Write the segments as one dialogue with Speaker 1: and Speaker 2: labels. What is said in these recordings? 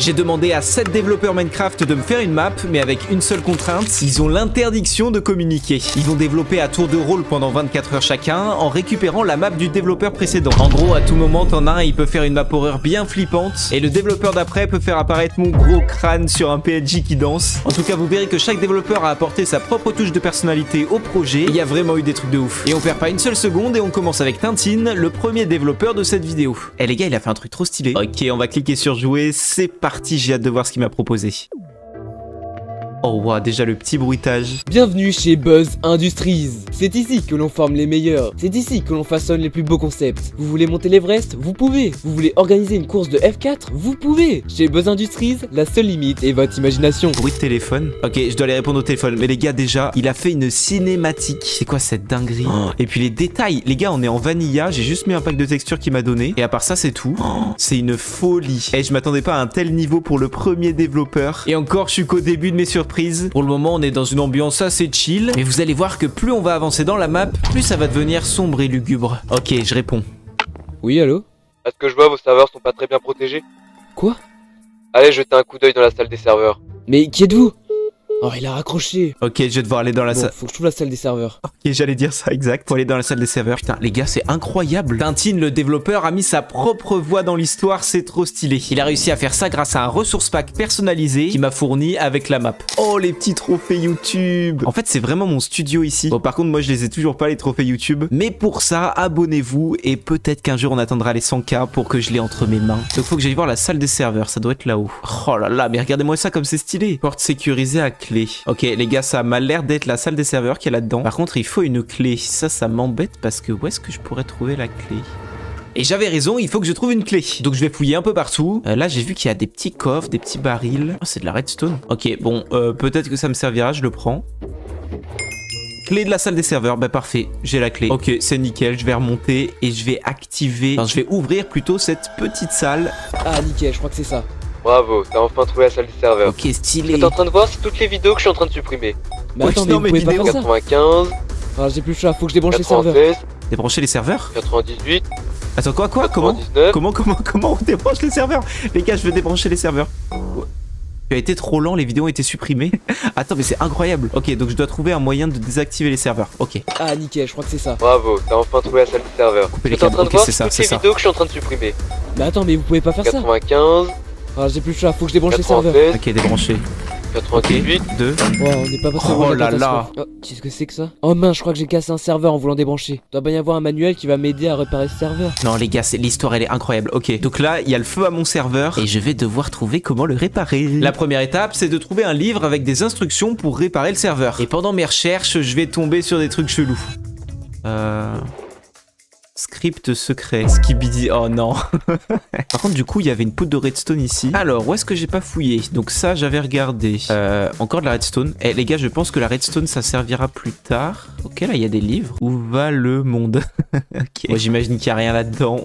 Speaker 1: J'ai demandé à 7 développeurs Minecraft de me faire une map, mais avec une seule contrainte, ils ont l'interdiction de communiquer. Ils vont développer à tour de rôle pendant 24 heures chacun, en récupérant la map du développeur précédent. En gros, à tout moment, t'en as un, il peut faire une map horreur bien flippante, et le développeur d'après peut faire apparaître mon gros crâne sur un PNJ qui danse. En tout cas, vous verrez que chaque développeur a apporté sa propre touche de personnalité au projet, il y a vraiment eu des trucs de ouf. Et on perd pas une seule seconde, et on commence avec Tintine, le premier développeur de cette vidéo. Eh les gars, il a fait un truc trop stylé. Ok, on va cliquer sur jouer, c'est parti, j'ai hâte de voir ce qu'il m'a proposé. Oh wow, déjà le petit bruitage.
Speaker 2: Bienvenue chez Buzz Industries. C'est ici que l'on forme les meilleurs. C'est ici que l'on façonne les plus beaux concepts. Vous voulez monter l'Everest? Vous pouvez. Vous voulez organiser une course de F4? Vous pouvez. Chez Buzz Industries, la seule limite est votre imagination.
Speaker 1: Bruit de téléphone. Ok, je dois aller répondre au téléphone. Mais les gars, déjà, il a fait une cinématique. C'est quoi cette dinguerie? Et puis les détails. Les gars, on est en vanilla. J'ai juste mis un pack de textures qu'il m'a donné. Et à part ça, c'est tout. C'est une folie. Et je m'attendais pas à un tel niveau pour le premier développeur. Et encore, je suis qu'au début de mes surprises. Pour le moment, on est dans une ambiance assez chill. Mais vous allez voir que plus on va avancer dans la map, plus ça va devenir sombre et lugubre. Ok, je réponds.
Speaker 2: Oui, allô?
Speaker 3: À ce que je vois, vos serveurs sont pas très bien protégés.
Speaker 2: Quoi?
Speaker 3: Allez jeter un coup d'œil dans la salle des serveurs.
Speaker 2: Mais qui êtes-vous? Oh, il a raccroché.
Speaker 1: Ok, je vais devoir aller dans la salle.
Speaker 2: Faut que je trouve la salle des serveurs.
Speaker 1: Ok, j'allais dire ça, exact. Faut aller dans la salle des serveurs. Putain, les gars, c'est incroyable. Tintine, le développeur, a mis sa propre voix dans l'histoire. C'est trop stylé. Il a réussi à faire ça grâce à un ressource pack personnalisé qui m'a fourni avec la map. Oh, les petits trophées YouTube. En fait, c'est vraiment mon studio ici. Bon, par contre, moi, je les ai toujours pas, les trophées YouTube. Mais pour ça, abonnez-vous et peut-être qu'un jour, on atteindra les 100K pour que je l'ai entre mes mains. Donc, faut que j'aille voir la salle des serveurs. Ça doit être là-haut. Oh là là, mais regardez-moi ça comme c'est stylé. Porte sécurisée à clé. Ok, les gars, ça m'a l'air d'être la salle des serveurs qui est là-dedans. Par contre, il faut une clé. Ça m'embête parce que où est-ce que je pourrais trouver la clé? Et j'avais raison, il faut que je trouve une clé. Donc je vais fouiller un peu partout. Là, j'ai vu qu'il y a des petits coffres, des petits barils. Oh, c'est de la redstone. Ok, bon, peut-être que ça me servira, je le prends. Clé de la salle des serveurs, bah parfait, j'ai la clé. Ok, c'est nickel, je vais remonter et je vais activer, enfin je vais ouvrir plutôt cette petite salle.
Speaker 2: Ah, nickel, je crois que c'est ça.
Speaker 3: Bravo, t'as enfin trouvé la salle des serveurs.
Speaker 1: Ok, stylé.
Speaker 3: Ce que t'es en train de voir, c'est toutes les vidéos que je suis en train de supprimer.
Speaker 2: Mais attends,
Speaker 1: Oui,
Speaker 2: mais
Speaker 1: non,
Speaker 2: vous
Speaker 1: mais
Speaker 2: pouvez pas
Speaker 1: vidéo.
Speaker 2: faire ça?
Speaker 3: 95,
Speaker 2: Ah, j'ai plus le choix, faut que je débranche les serveurs.
Speaker 3: 96,
Speaker 1: Débrancher les serveurs?
Speaker 3: 98,
Speaker 1: Attends, quoi? Comment
Speaker 3: 99.
Speaker 1: Comment on débranche les serveurs? Les gars, je vais débrancher les serveurs. Tu as été trop lent, les vidéos ont été supprimées. Attends, mais c'est incroyable. Ok, donc je dois trouver un moyen de désactiver les serveurs. Ok.
Speaker 2: Ah, nickel, je crois que c'est ça.
Speaker 3: Bravo, t'as enfin trouvé la salle des serveurs.
Speaker 1: Couper
Speaker 3: Ce
Speaker 1: les
Speaker 3: que t'es en train de
Speaker 1: câbles.
Speaker 3: voir,
Speaker 1: Ok, c'est
Speaker 3: c'est
Speaker 1: ça,
Speaker 3: toutes
Speaker 1: c'est
Speaker 3: les
Speaker 1: ça.
Speaker 3: vidéos que je suis en train de supprimer.
Speaker 2: Mais attends, mais vous pouvez pas faire ça?
Speaker 3: 95,
Speaker 2: Ah, j'ai plus le choix, faut que je débranche les serveurs.
Speaker 3: 96,
Speaker 1: Ok, débranché.
Speaker 3: 98.
Speaker 1: 2.
Speaker 2: Oh, on n'est pas passé
Speaker 1: Oh
Speaker 2: au moment de la
Speaker 1: là là.
Speaker 2: catastrophe. Oh, qu'est-ce que c'est que ça? Oh mince, je crois que j'ai cassé un serveur en voulant débrancher. Doit bien y avoir un manuel qui va m'aider à réparer ce serveur.
Speaker 1: Non, les gars, l'histoire, elle est incroyable. Ok, donc là, il y a le feu à mon serveur et je vais devoir trouver comment le réparer. La première étape, c'est de trouver un livre avec des instructions pour réparer le serveur. Et pendant mes recherches, je vais tomber sur des trucs chelous. Script secret. Skibidi. Oh non. Par contre, du coup, il y avait une poudre de redstone ici. Alors, où est-ce que j'ai pas fouillé? Donc ça, j'avais regardé. Encore de la redstone. Eh, les gars, je pense que la redstone, ça servira plus tard. Ok, là, il y a des livres. Où va le monde? Ok. Moi, j'imagine qu'il n'y a rien là-dedans.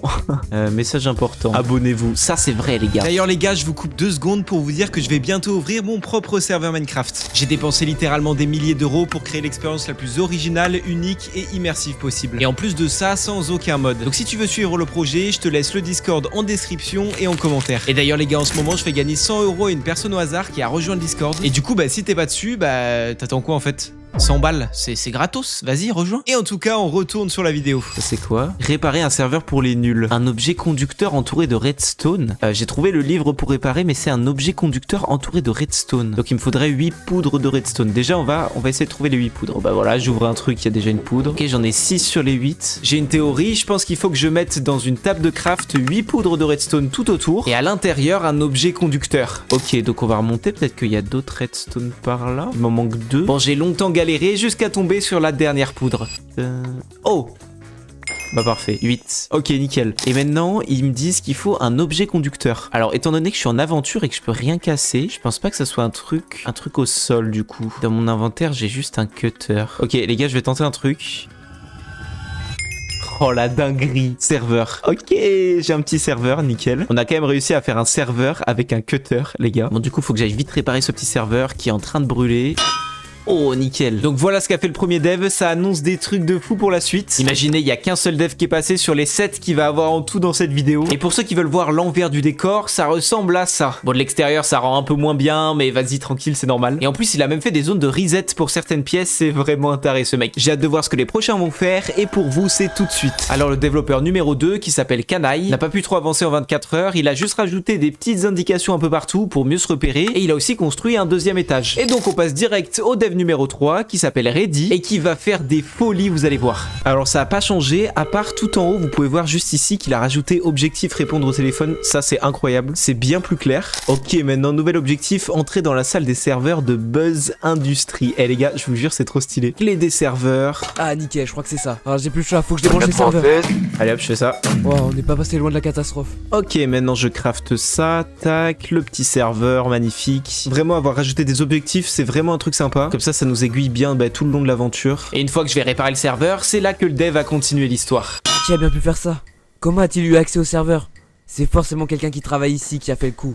Speaker 1: Message important. Abonnez-vous. Ça, c'est vrai, les gars. D'ailleurs, les gars, je vous coupe 2 secondes pour vous dire que je vais bientôt ouvrir mon propre serveur Minecraft. J'ai dépensé littéralement des milliers d'euros pour créer l'expérience la plus originale, unique et immersive possible. Et en plus de ça, sans aucun mode. Donc si tu veux suivre le projet, je te laisse le Discord en description et en commentaire. Et d'ailleurs les gars, en ce moment je fais gagner 100 € à une personne au hasard qui a rejoint le Discord. Et du coup bah si t'es pas dessus, bah t'attends quoi en fait? 100 balles, c'est gratos, vas-y rejoins. Et en tout cas on retourne sur la vidéo. Ça c'est quoi? Réparer un serveur pour les nuls. Un objet conducteur entouré de redstone. J'ai trouvé le livre pour réparer, mais c'est un objet conducteur entouré de redstone. Donc il me faudrait 8 poudres de redstone. Déjà on va essayer de trouver les 8 poudres. Bah voilà, j'ouvre un truc, il y a déjà une poudre. Ok, j'en ai 6 sur les 8. J'ai une théorie, je pense qu'il faut que je mette dans une table de craft 8 poudres de redstone tout autour. Et à l'intérieur un objet conducteur. Ok, donc on va remonter, peut-être qu'il y a d'autres redstone par là. Il m'en manque 2. Bon, j'ai longtemps galéré jusqu'à tomber sur la dernière poudre. Oh! Bah parfait, 8. Ok, nickel. Et maintenant, ils me disent qu'il faut un objet conducteur. Alors, étant donné que je suis en aventure et que je peux rien casser, je pense pas que ça soit un truc au sol du coup. Dans mon inventaire, j'ai juste un cutter. Ok, les gars, je vais tenter un truc. Oh la dinguerie. Serveur. Ok, j'ai un petit serveur, nickel. On a quand même réussi à faire un serveur avec un cutter, les gars. Bon, du coup, faut que j'aille vite réparer ce petit serveur qui est en train de brûler. Oh, nickel. Donc voilà ce qu'a fait le premier dev, ça annonce des trucs de fou pour la suite. Imaginez, il y a qu'un seul dev qui est passé sur les 7 qu'il va avoir en tout dans cette vidéo. Et pour ceux qui veulent voir l'envers du décor, ça ressemble à ça. Bon, de l'extérieur, ça rend un peu moins bien, mais vas-y, tranquille, c'est normal. Et en plus, il a même fait des zones de reset pour certaines pièces, c'est vraiment un taré ce mec. J'ai hâte de voir ce que les prochains vont faire, et pour vous, c'est tout de suite. Alors, le développeur numéro 2, qui s'appelle Kanaï, n'a pas pu trop avancer en 24 heures, il a juste rajouté des petites indications un peu partout pour mieux se repérer, et il a aussi construit un deuxième étage. Et donc, on passe direct au dev numéro 3, qui s'appelle Reddy, et qui va faire des folies, vous allez voir. Alors, ça a pas changé, à part tout en haut, vous pouvez voir juste ici qu'il a rajouté objectif répondre au téléphone, ça c'est incroyable, c'est bien plus clair. Ok, maintenant nouvel objectif, entrer dans la salle des serveurs de Buzz Industries. Eh les gars, je vous jure c'est trop stylé. Clé des serveurs.
Speaker 2: Ah nickel, je crois que c'est ça. Alors j'ai plus le choix, faut que je débranche les serveurs.
Speaker 3: 96.
Speaker 1: Allez hop, je fais ça.
Speaker 2: Wow, on n'est pas passé loin de la catastrophe.
Speaker 1: Ok, maintenant je crafte ça, tac, le petit serveur, magnifique. Vraiment avoir rajouté des objectifs, c'est vraiment un truc sympa. Comme ça nous aiguille bien tout le long de l'aventure. Et une fois que je vais réparer le serveur, c'est là que le dev va continuer l'histoire.
Speaker 2: Qui a bien pu faire ça? Comment a-t-il eu accès au serveur? C'est forcément quelqu'un qui travaille ici qui a fait le coup.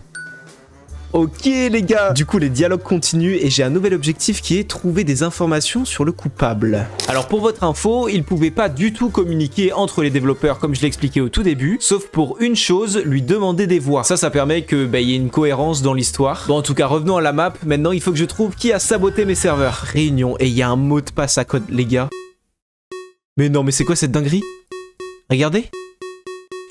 Speaker 1: Ok les gars. Du coup les dialogues continuent et j'ai un nouvel objectif qui est trouver des informations sur le coupable. Alors pour votre info, ils pouvaient pas du tout communiquer entre les développeurs comme je l'ai expliqué au tout début, sauf pour une chose, lui demander des voix. Ça permet que y ait une cohérence dans l'histoire. Bon en tout cas revenons à la map, maintenant il faut que je trouve qui a saboté mes serveurs. Réunion, et il y a un mot de passe à code les gars. Mais non mais c'est quoi cette dinguerie? Regardez.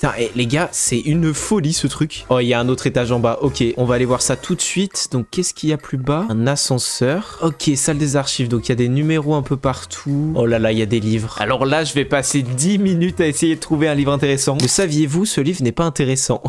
Speaker 1: Putain, les gars, c'est une folie ce truc. Oh, il y a un autre étage en bas. Ok, on va aller voir ça tout de suite. Donc, qu'est-ce qu'il y a plus bas? Un ascenseur. Ok, salle des archives. Donc, il y a des numéros un peu partout. Oh là là, il y a des livres. Alors là, je vais passer 10 minutes à essayer de trouver un livre intéressant. Le saviez-vous, ce livre n'est pas intéressant.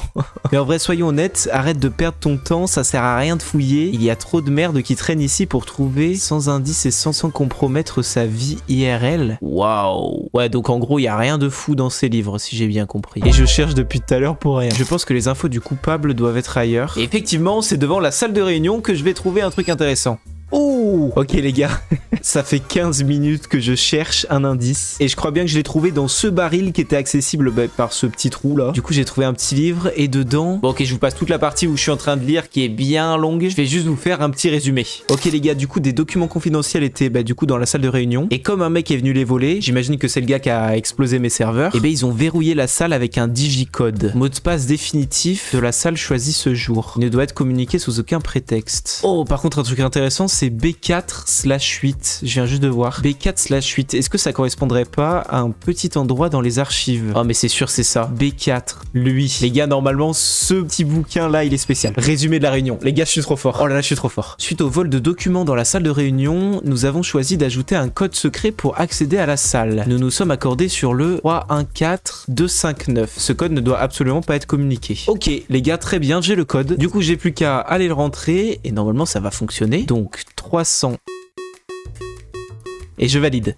Speaker 1: Mais en vrai, soyons honnêtes, arrête de perdre ton temps. Ça sert à rien de fouiller. Il y a trop de merde qui traîne ici pour trouver sans indice et sans compromettre sa vie IRL. Waouh. Ouais, donc en gros, il y a rien de fou dans ces livres, si j'ai bien compris. Et je cherche depuis tout à l'heure pour rien. Je pense que les infos du coupable doivent être ailleurs. Et effectivement, c'est devant la salle de réunion que je vais trouver un truc intéressant. Oh, ok les gars, ça fait 15 minutes que je cherche un indice et je crois bien que je l'ai trouvé dans ce baril qui était accessible par ce petit trou là. Du coup j'ai trouvé un petit livre et dedans... Bon ok, je vous passe toute la partie où je suis en train de lire qui est bien longue. Je vais juste vous faire un petit résumé. Ok les gars, du coup des documents confidentiels étaient du coup dans la salle de réunion. Et comme un mec est venu les voler, j'imagine que c'est le gars qui a explosé mes serveurs. Et ils ont verrouillé la salle avec un digicode. Mot de passe définitif de la salle choisie ce jour. Il ne doit être communiqué sous aucun prétexte. Oh par contre un truc intéressant, c'est B4/8. Je viens juste de voir. B4/8. Est-ce que ça correspondrait pas à un petit endroit dans les archives? Oh mais c'est sûr c'est ça. B4. Lui. Les gars, normalement ce petit bouquin là il est spécial. Résumé de la réunion. Les gars, je suis trop fort. Oh là là, je suis trop fort. Suite au vol de documents dans la salle de réunion, nous avons choisi d'ajouter un code secret pour accéder à la salle. Nous nous sommes accordés sur le 314259. Ce code ne doit absolument pas être communiqué. Ok les gars, très bien, j'ai le code. Du coup j'ai plus qu'à aller le rentrer et normalement ça va fonctionner. Donc 300. Et je valide.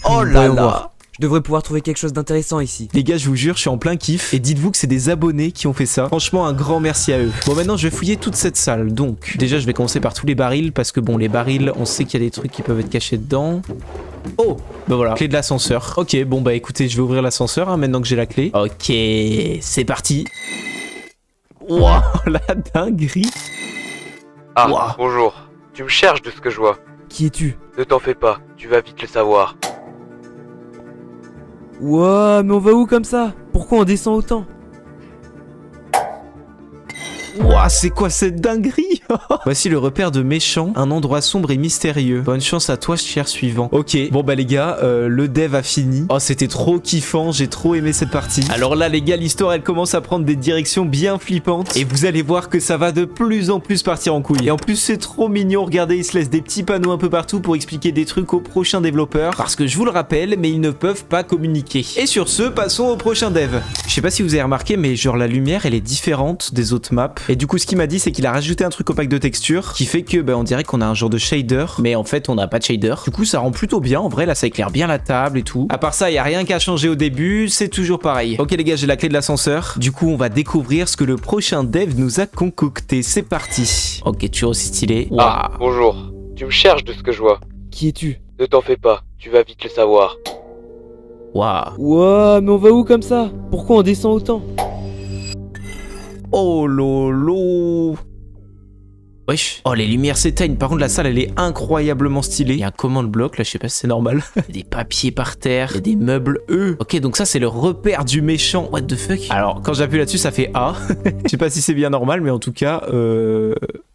Speaker 1: Oh là là.
Speaker 2: Je devrais pouvoir trouver quelque chose d'intéressant ici.
Speaker 1: Les gars, je vous jure, je suis en plein kiff. Et dites-vous que c'est des abonnés qui ont fait ça. Franchement, un grand merci à eux. Bon, maintenant, je vais fouiller toute cette salle. Donc, déjà, je vais commencer par tous les barils. Parce que bon, les barils, on sait qu'il y a des trucs qui peuvent être cachés dedans. Oh, bah voilà, clé de l'ascenseur. Ok, bon bah écoutez, je vais ouvrir l'ascenseur maintenant que j'ai la clé. Ok, c'est parti. Waouh, la dinguerie.
Speaker 3: Ah,
Speaker 1: Wow.
Speaker 3: bonjour. Tu me cherches de ce que je vois.
Speaker 2: Qui es-tu?
Speaker 3: Ne t'en fais pas, tu vas vite le savoir.
Speaker 2: Ouah, mais on va où comme ça? Pourquoi on descend autant?
Speaker 1: Ouah, c'est quoi cette dinguerie? Voici le repère de méchant, un endroit sombre et mystérieux. Bonne chance à toi, cher suivant. Ok, bon bah les gars, le dev a fini. Oh, c'était trop kiffant, j'ai trop aimé cette partie. Alors là les gars, l'histoire elle commence à prendre des directions bien flippantes. Et vous allez voir que ça va de plus en plus partir en couille. Et en plus c'est trop mignon, regardez, ils se laissent des petits panneaux un peu partout pour expliquer des trucs aux prochains développeurs. Parce que je vous le rappelle, mais ils ne peuvent pas communiquer. Et sur ce, passons au prochain dev. Je sais pas si vous avez remarqué, mais genre la lumière elle est différente des autres maps. Et du coup ce qu'il m'a dit c'est qu'il a rajouté un truc au pack de texture qui fait que on dirait qu'on a un genre de shader, mais en fait on n'a pas de shader. Du coup ça rend plutôt bien, en vrai là ça éclaire bien la table et tout. À part ça, il y a rien qu'à changer au début, c'est toujours pareil. Ok les gars, j'ai la clé de l'ascenseur. Du coup on va découvrir ce que le prochain dev nous a concocté. C'est parti. Ok, tu es aussi stylé. Waouh.
Speaker 3: Ah, bonjour. Tu me cherches de ce que je vois.
Speaker 2: Qui es-tu?
Speaker 3: Ne t'en fais pas, tu vas vite le savoir.
Speaker 1: Waouh.
Speaker 2: Ouah, mais on va où comme ça? Pourquoi on descend autant?
Speaker 1: Oh lolo. Wesh. Oh, les lumières s'éteignent. Par contre, la salle, elle est incroyablement stylée. Il y a un command block, là, je sais pas si c'est normal. Il y a des papiers par terre. Il y a des meubles E. Ok, donc ça, c'est le repère du méchant. What the fuck? Alors, quand j'appuie là-dessus, ça fait A. Je sais pas si c'est bien normal, mais en tout cas,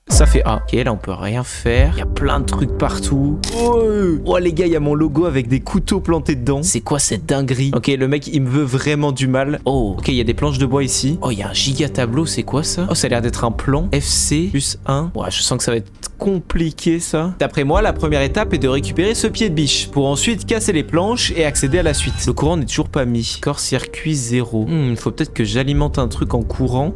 Speaker 1: ça fait A. Ok, là, on peut rien faire. Il y a plein de trucs partout. Oh, les gars, il y a mon logo avec des couteaux plantés dedans. C'est quoi cette dinguerie? Ok, le mec, il me veut vraiment du mal. Oh, ok, il y a des planches de bois ici. Oh, il y a un giga tableau. C'est quoi ça? Oh, ça a l'air d'être un plan. FC plus 1. Ouais, je sens que ça va être compliqué, ça. D'après moi, la première étape est de récupérer ce pied de biche pour ensuite casser les planches et accéder à la suite. Le courant n'est toujours pas mis. Corps circuit 0. Faut peut-être que j'alimente un truc en courant.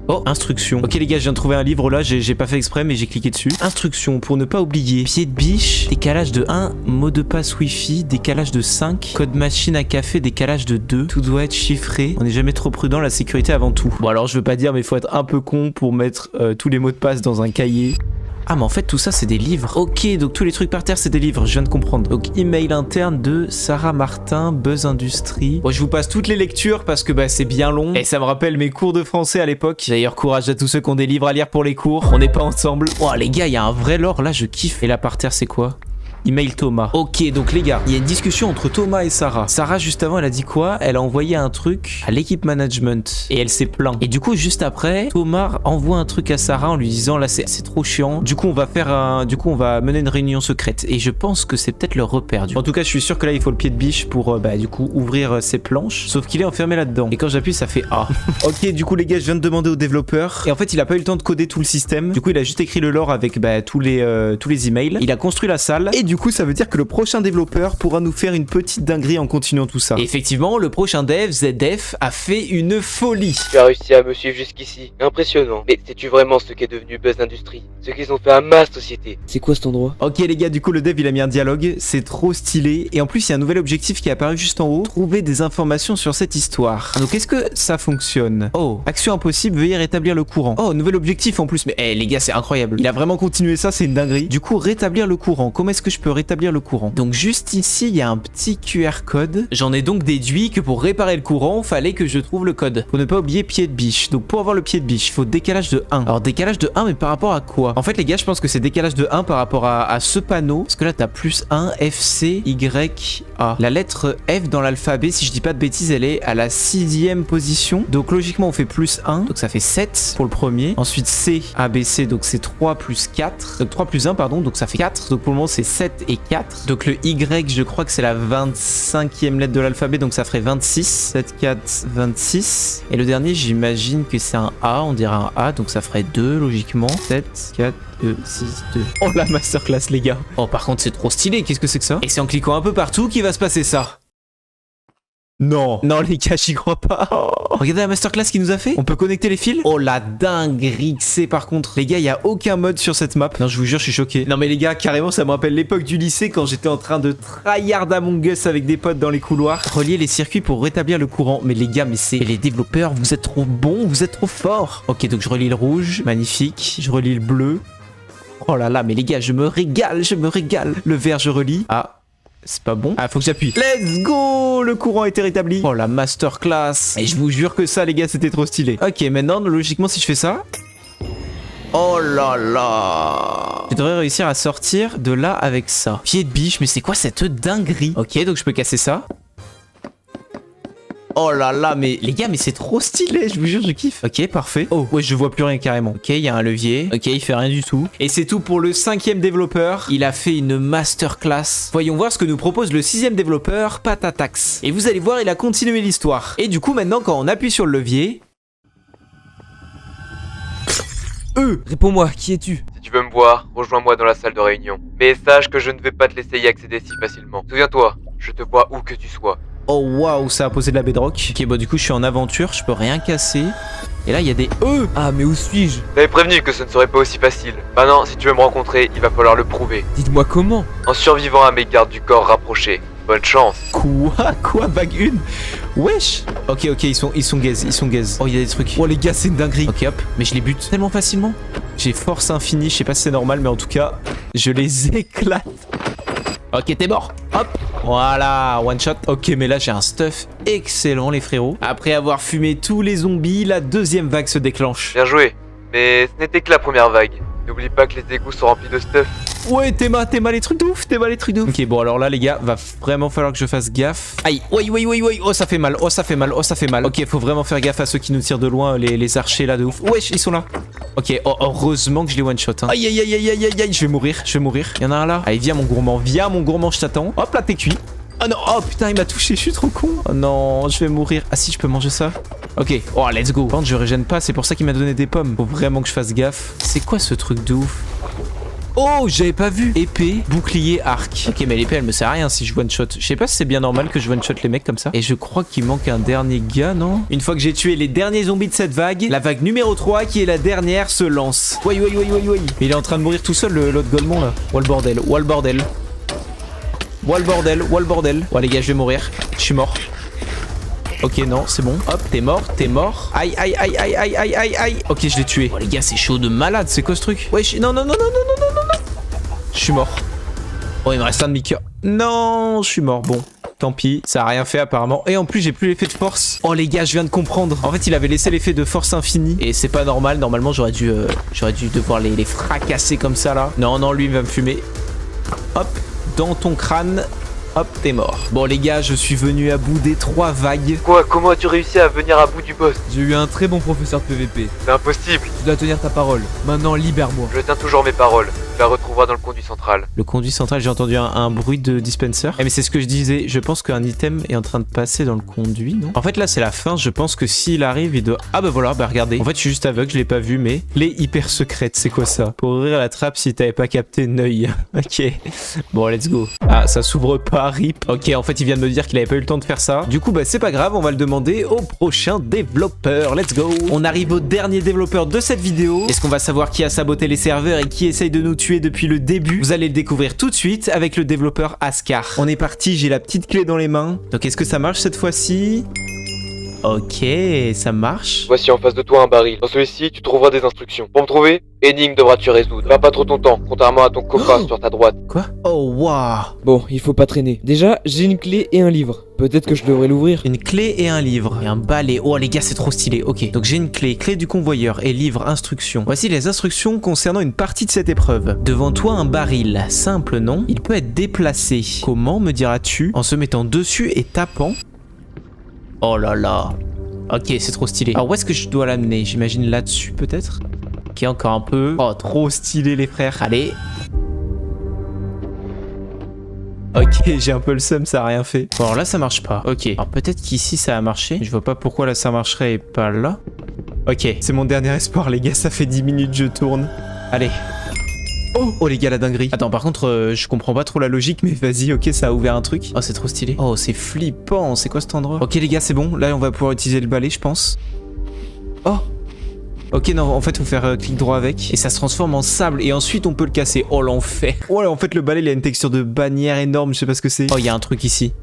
Speaker 1: Oh, instruction. Ok les gars, je viens de trouver un livre là, j'ai pas fait exprès mais j'ai cliqué dessus. Instruction pour ne pas oublier. Pied de biche, décalage de 1, mot de passe wifi, décalage de 5, code machine à café, décalage de 2. Tout doit être chiffré. On n'est jamais trop prudent, la sécurité avant tout. Bon alors je veux pas dire mais il faut être un peu con pour mettre tous les mots de passe dans un cahier. Ah mais en fait tout ça c'est des livres. Ok, donc tous les trucs par terre c'est des livres, je viens de comprendre. Donc email interne de Sarah Martin, Buzz Industries. Bon, je vous passe toutes les lectures parce que bah c'est bien long et ça me rappelle mes cours de français à l'époque. D'ailleurs courage à tous ceux qui ont des livres à lire pour les cours. On n'est pas ensemble. Oh les gars, il y a un vrai lore là, je kiffe. Et là par terre c'est quoi? Email Thomas. Ok, donc les gars, il y a une discussion entre Thomas et Sarah. Sarah, juste avant, elle a dit quoi? Elle a envoyé un truc à l'équipe management et elle s'est plaint. Et du coup, juste après, Thomas envoie un truc à Sarah en lui disant là, c'est trop chiant. Du coup, on va mener une réunion secrète. Et je pense que c'est peut-être leur repère. En tout cas, je suis sûr que là, il faut le pied de biche pour du coup ouvrir ses planches. Sauf qu'il est enfermé là-dedans. Et quand j'appuie, ça fait A. Ok, du coup, les gars, je viens de demander au développeur. Et en fait, il a pas eu le temps de coder tout le système. Du coup, il a juste écrit le lore avec tous les emails. Il a construit la salle. Et du coup, ça veut dire que le prochain développeur pourra nous faire une petite dinguerie en continuant tout ça. Et effectivement, le prochain dev, ZDF, a fait une folie.
Speaker 3: Tu as réussi à me suivre jusqu'ici. Impressionnant. Mais sais-tu vraiment ce qu'est devenu Buzz Industries? Ce qu'ils ont fait à ma société.
Speaker 2: C'est quoi cet endroit?
Speaker 1: Ok les gars, du coup le dev il a mis un dialogue, c'est trop stylé. Et en plus il y a un nouvel objectif qui est apparu juste en haut. Trouver des informations sur cette histoire. Donc est-ce que ça fonctionne? Oh, action impossible, veuillez rétablir le courant. Oh, nouvel objectif en plus. Mais les gars, c'est incroyable. Il a vraiment continué ça, c'est une dinguerie. Du coup, rétablir le courant. Comment est-ce que je peux rétablir le courant? Donc juste ici, il y a un petit QR code. J'en ai donc déduit que pour réparer le courant, fallait que je trouve le code. Pour ne pas oublier pied de biche. Donc pour avoir le pied de biche, il faut décalage de 1. Alors décalage de 1, mais par rapport à quoi? En fait les gars, je pense que c'est décalage de 1 par rapport à ce panneau. Parce que là, t'as plus 1, FC, Y, A. La lettre F dans l'alphabet, si je dis pas de bêtises, elle est à la 6e position. Donc logiquement, on fait plus 1. Donc ça fait 7 pour le premier. Ensuite C, A, B, C. Donc c'est 3 plus 4. Donc 3 plus 1, pardon. Donc ça fait 4. Donc pour le moment, c'est 7 et 4. Donc le Y, je crois que c'est la 25e lettre de l'alphabet. Donc ça ferait 26. 7, 4, 26. Et le dernier, j'imagine que c'est un A. On dirait un A. Donc ça ferait 2 logiquement. 7, 4, 2, 6, 2. Oh la masterclass les gars. Oh par contre c'est trop stylé, qu'est-ce que c'est que ça? Et c'est en cliquant un peu partout qu'il va se passer ça. Non. Non les gars, j'y crois pas. Oh. Regardez la masterclass qu'il nous a fait. On peut connecter les fils. Oh la dinguerie que c'est par contre. Les gars, il y a aucun mode sur cette map. Non, je vous jure, je suis choqué. Non mais les gars, carrément, ça me rappelle l'époque du lycée quand j'étais en train de tryhard Among Us avec des potes dans les couloirs. Relier les circuits pour rétablir le courant. Mais les gars, mais c'est... Les développeurs, vous êtes trop bons, vous êtes trop forts. Ok, donc je relie le rouge. Magnifique. Je relie le bleu. Oh là là, mais les gars, je me régale, je me régale. Le vert, je relis. Ah. C'est pas bon. Ah, faut que j'appuie. Let's go! Le courant a été rétabli. Oh, la masterclass. Et je vous jure que ça, les gars, c'était trop stylé. Ok, maintenant, logiquement, si je fais ça... Oh là là! Je devrais réussir à sortir de là avec ça. Pied de biche, mais c'est quoi cette dinguerie? Ok, donc je peux casser ça. Oh là là, mais les gars, mais c'est trop stylé, je vous jure, je kiffe. Ok, parfait. Oh, ouais, je vois plus rien carrément. Ok, il y a un levier. Ok, il fait rien du tout. Et c'est tout pour le 5e développeur. Il a fait une masterclass. Voyons voir ce que nous propose le 6e développeur, Patatax. Et vous allez voir, il a continué l'histoire. Et du coup, maintenant, quand on appuie sur le levier...
Speaker 2: Réponds-moi, qui es-tu?
Speaker 3: Si tu veux me voir, rejoins-moi dans la salle de réunion. Mais sache que je ne vais pas te laisser y accéder si facilement. Souviens-toi, je te vois où que tu sois.
Speaker 1: Oh waouh, ça a posé de la bedrock. Ok, bah du coup je suis en aventure, je peux rien casser. Et là il y a des E.
Speaker 2: Ah mais où suis-je?
Speaker 3: T'avais prévenu que ce ne serait pas aussi facile. Maintenant, si tu veux me rencontrer, il va falloir le prouver.
Speaker 2: Dites-moi comment?
Speaker 3: En survivant à mes gardes du corps rapprochés. Bonne chance.
Speaker 1: Quoi vague 1? Wesh. Ok, ils sont gaze, Oh, il y a des trucs. Oh les gars, c'est une dinguerie. Ok, hop, mais je les bute tellement facilement. J'ai force infinie, je sais pas si c'est normal, mais en tout cas, je les éclate. Ok, t'es mort. Hop. Voilà, one shot. Ok, mais là, j'ai un stuff excellent, les frérots. Après avoir fumé tous les zombies, la 2e vague se déclenche.
Speaker 3: Bien joué. Mais ce n'était que la première vague. N'oublie pas que les égouts sont remplis de stuff.
Speaker 1: Ouais, t'es mal les trucs de ouf, Ok, bon, alors là, les gars, va vraiment falloir que je fasse gaffe. Aïe, oui, oh, ça fait mal, Ok, faut vraiment faire gaffe à ceux qui nous tirent de loin, les archers là de ouf. Wesh, ils sont là. Ok, oh, heureusement que je les one-shot. Hein. Aïe, je vais mourir. Il y en a un là. Allez, viens, mon gourmand, je t'attends. Hop là, t'es cuit. Oh non, oh putain, il m'a touché, je suis trop con. Oh non, je vais mourir. Ah si, je peux manger ça. Ok, oh, let's go. Par contre, je régène pas, c'est pour ça qu'il m'a donné des pommes. Faut vraiment que je fasse gaffe. C'est quoi ce truc de ouf? Oh, j'avais pas vu. Épée, bouclier, arc. Ok, mais l'épée, elle me sert à rien si je one-shot. Je sais pas si c'est bien normal que je one-shot les mecs comme ça. Et je crois qu'il manque un dernier gars, non? Une fois que j'ai tué les derniers zombies de cette vague, la vague numéro 3, qui est la dernière, se lance. Oui. Mais il est en train de mourir tout seul, l'autre golemon, là. Oh, le bordel. Oh, les gars, je vais mourir. Je suis mort. Ok, non, c'est bon. Hop, t'es mort. Aïe. Ok, je l'ai tué. Oh, les gars, c'est chaud de malade. C'est quoi ce truc? Wesh, non. Je suis mort. Oh, il me reste un demi-cœur. Non, je suis mort. Bon, tant pis. Ça a rien fait apparemment. Et en plus, j'ai plus l'effet de force. Oh, les gars, je viens de comprendre. En fait, il avait laissé l'effet de force infinie. Et c'est pas normal. Normalement, j'aurais dû devoir les fracasser comme ça, là. Non, lui, il va me fumer. Hop, dans ton crâne. Hop, t'es mort. Bon les gars, je suis venu à bout des 3 vagues.
Speaker 3: Quoi? Comment as-tu réussi à venir à bout du boss?
Speaker 2: J'ai eu un très bon professeur de PVP.
Speaker 3: C'est impossible.
Speaker 2: Tu dois tenir ta parole. Maintenant, libère-moi.
Speaker 3: Je tiens toujours mes paroles. Tu la retrouveras dans le conduit central.
Speaker 1: Le conduit central, j'ai entendu un bruit de dispenser. Eh mais c'est ce que je disais, je pense qu'un item est en train de passer dans le conduit, non? En fait là c'est la fin, je pense que s'il arrive, il doit... Ah bah voilà, bah regardez. En fait je suis juste aveugle, je l'ai pas vu, mais les hyper secrètes, c'est quoi ça? Pour ouvrir la trappe si t'avais pas capté Neuil. Ok. Bon, let's go. Ah, ça s'ouvre pas, rip. Ok, en fait il vient de me dire qu'il avait pas eu le temps de faire ça. Du coup bah c'est pas grave, on va le demander au prochain développeur. Let's go. On arrive au dernier développeur de cette vidéo. Est-ce qu'on va savoir qui a saboté les serveurs et qui essaye de nous tuer depuis le début? Vous allez le découvrir tout de suite avec le développeur Ascar. On est parti, j'ai la petite clé dans les mains. Donc est-ce que ça marche cette fois-ci? Ok, ça marche.
Speaker 3: Voici en face de toi un baril. Dans celui-ci, tu trouveras des instructions. Pour me trouver, énigme devras-tu résoudre. Perds pas trop ton temps, contrairement à ton copain sur ta droite.
Speaker 1: Quoi? Oh, waouh.
Speaker 2: Bon, il faut pas traîner. Déjà, j'ai une clé et un livre. Peut-être que je devrais l'ouvrir.
Speaker 1: Une clé et un livre. Et un balai. Oh les gars, c'est trop stylé. Ok, donc j'ai une clé, clé du convoyeur et livre, instructions. Voici les instructions concernant une partie de cette épreuve. Devant toi un baril. Simple, non? Il peut être déplacé. Comment, me diras-tu? En se mettant dessus et tapant. Oh là là. Ok, c'est trop stylé. Alors où est-ce que je dois l'amener? J'imagine là-dessus peut-être? Ok, encore un peu. Oh, trop stylé les frères. Allez. Ok, j'ai un peu le seum, ça a rien fait. Bon, alors là ça marche pas. Ok. Alors peut-être qu'ici ça a marché. Je vois pas pourquoi là ça marcherait et pas là. Ok, c'est mon dernier espoir les gars, ça fait 10 minutes je tourne. Allez. Oh les gars, la dinguerie. Attends, par contre, je comprends pas trop la logique, mais vas-y, ok, ça a ouvert un truc. Oh, c'est trop stylé. Oh, c'est flippant. C'est quoi cet endroit? Ok, les gars, c'est bon. Là, on va pouvoir utiliser le balai, je pense. Oh. Ok, non, en fait, faut faire clic droit avec. Et ça se transforme en sable. Et ensuite, on peut le casser. Oh, l'enfer. Oh là, en fait, le balai, il a une texture de bannière énorme. Je sais pas ce que c'est. Oh, il y a un truc ici.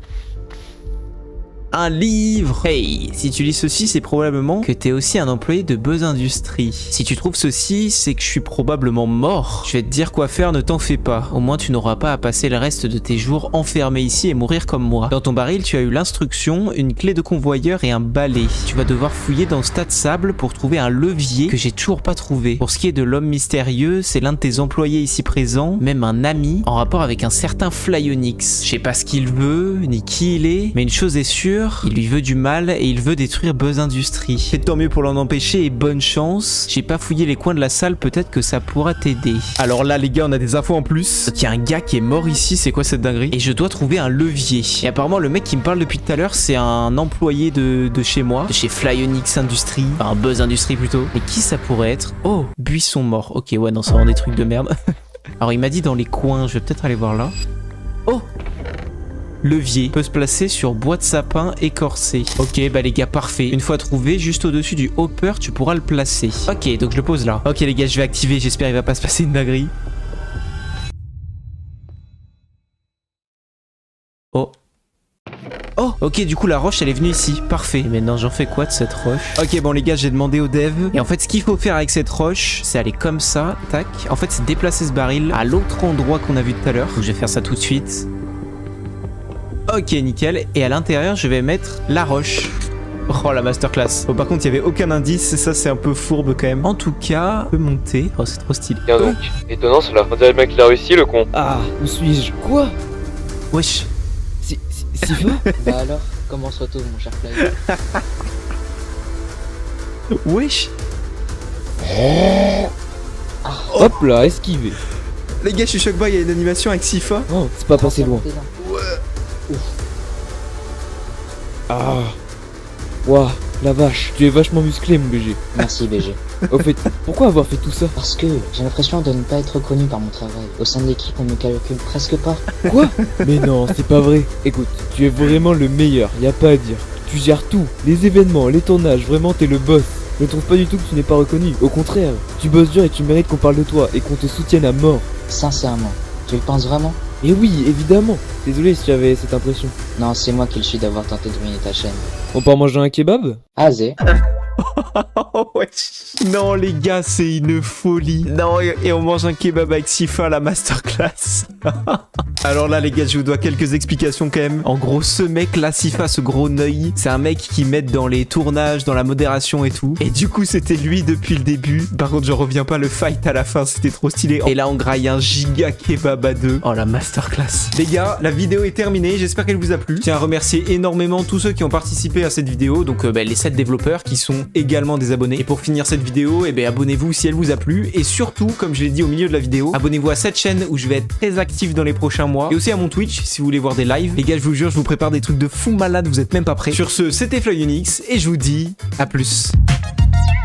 Speaker 1: Un livre. Hey, si tu lis ceci, c'est probablement que t'es aussi un employé de Buzz Industries. Si tu trouves ceci, c'est que je suis probablement mort. Je vais te dire quoi faire, ne t'en fais pas. Au moins, tu n'auras pas à passer le reste de tes jours enfermé ici et mourir comme moi. Dans ton baril, tu as eu l'instruction, une clé de convoyeur et un balai. Tu vas devoir fouiller dans ce tas de sable pour trouver un levier que j'ai toujours pas trouvé. Pour ce qui est de l'homme mystérieux, c'est l'un de tes employés ici présents, même un ami, en rapport avec un certain Flyonix. Je sais pas ce qu'il veut, ni qui il est, mais une chose est sûre, il lui veut du mal et il veut détruire Buzz Industries. C'est tant mieux pour l'en empêcher et bonne chance. J'ai pas fouillé les coins de la salle, peut-être que ça pourra t'aider. Alors là les gars, on a des infos en plus. Il y a un gars qui est mort ici, c'est quoi cette dinguerie? Et je dois trouver un levier. Et apparemment le mec qui me parle depuis tout à l'heure, c'est un employé de chez moi, de chez Flyonix Industries, enfin Buzz Industries plutôt. Et qui ça pourrait être? Oh, buisson mort. Ok, ouais, non, c'est vraiment des trucs de merde. Alors il m'a dit dans les coins, je vais peut-être aller voir là. Oh, levier peut se placer sur bois de sapin écorcé. Ok, bah les gars, parfait. Une fois trouvé, juste au-dessus du hopper, tu pourras le placer. Ok, donc je le pose là. Ok les gars, je vais activer, j'espère qu'il va pas se passer une dinguerie. Oh. Oh, ok, du coup la roche elle est venue ici, parfait. Et maintenant j'en fais quoi de cette roche? Ok, bon les gars, j'ai demandé au dev. Et en fait ce qu'il faut faire avec cette roche, c'est aller comme ça, tac. En fait c'est déplacer ce baril à l'autre endroit qu'on a vu tout à l'heure. Donc je vais faire ça tout de suite. Ok, nickel. Et à l'intérieur, je vais mettre la roche. Oh la masterclass. Bon, par contre, il y avait aucun indice, et ça c'est un peu fourbe quand même. En tout cas, on peut monter. Oh, c'est trop stylé.
Speaker 3: Tiens donc, étonnant cela. On dirait bien qu'il a réussi le con.
Speaker 2: Ah, où suis-je? Quoi?
Speaker 1: Wesh.
Speaker 2: Sifa?
Speaker 4: Bah alors, comment on se retrouve mon cher Fly?
Speaker 1: Wesh.
Speaker 2: Hop là, esquivé.
Speaker 1: Les gars, je suis choc bas, il y a une animation avec Sifa.
Speaker 2: Oh, c'est pas passé loin.
Speaker 4: Dedans.
Speaker 2: Ah. Ouah, la vache, tu es vachement musclé mon BG.
Speaker 4: Merci BG.
Speaker 2: Au fait, pourquoi avoir fait tout ça?
Speaker 4: Parce que j'ai l'impression de ne pas être reconnu par mon travail. Au sein de l'équipe, on me calcule presque pas.
Speaker 2: Quoi? Mais non, c'est pas vrai. Écoute, tu es vraiment le meilleur, y a pas à dire. Tu gères tout, les événements, les tournages, vraiment t'es le boss. Ne trouve pas du tout que tu n'es pas reconnu. Au contraire, tu bosses dur et tu mérites qu'on parle de toi et qu'on te soutienne à mort.
Speaker 4: Sincèrement, tu le penses vraiment?
Speaker 2: Et oui, évidemment. Désolé si tu avais cette impression.
Speaker 4: Non, c'est moi qui le suis d'avoir tenté de ruiner ta chaîne.
Speaker 2: On part manger un kebab?
Speaker 4: Ah, Zé.
Speaker 1: Oh, wesh. Non, les gars, c'est une folie. Non, et on mange un kebab avec Sifa, la masterclass. Alors là, les gars, je vous dois quelques explications quand même. En gros, ce mec là, Sifa, ce gros Neuilly, c'est un mec qui m'aide dans les tournages, dans la modération et tout. Et du coup, c'était lui depuis le début. Par contre, je reviens pas, le fight à la fin, c'était trop stylé. Et là, on graille un giga kebab à deux. Oh, la masterclass. Les gars, la vidéo est terminée. J'espère qu'elle vous a plu. Je tiens à remercier énormément tous ceux qui ont participé à cette vidéo. Donc, les 7 développeurs qui sont également des abonnés. Et pour finir cette vidéo, abonnez-vous si elle vous a plu. Et surtout, comme je l'ai dit au milieu de la vidéo, abonnez-vous à cette chaîne où je vais être très actif dans les prochains mois. Et aussi à mon Twitch si vous voulez voir des lives. Les gars, je vous jure, je vous prépare des trucs de fou malade, vous êtes même pas prêts. Sur ce, c'était FlyUnix et je vous dis à plus.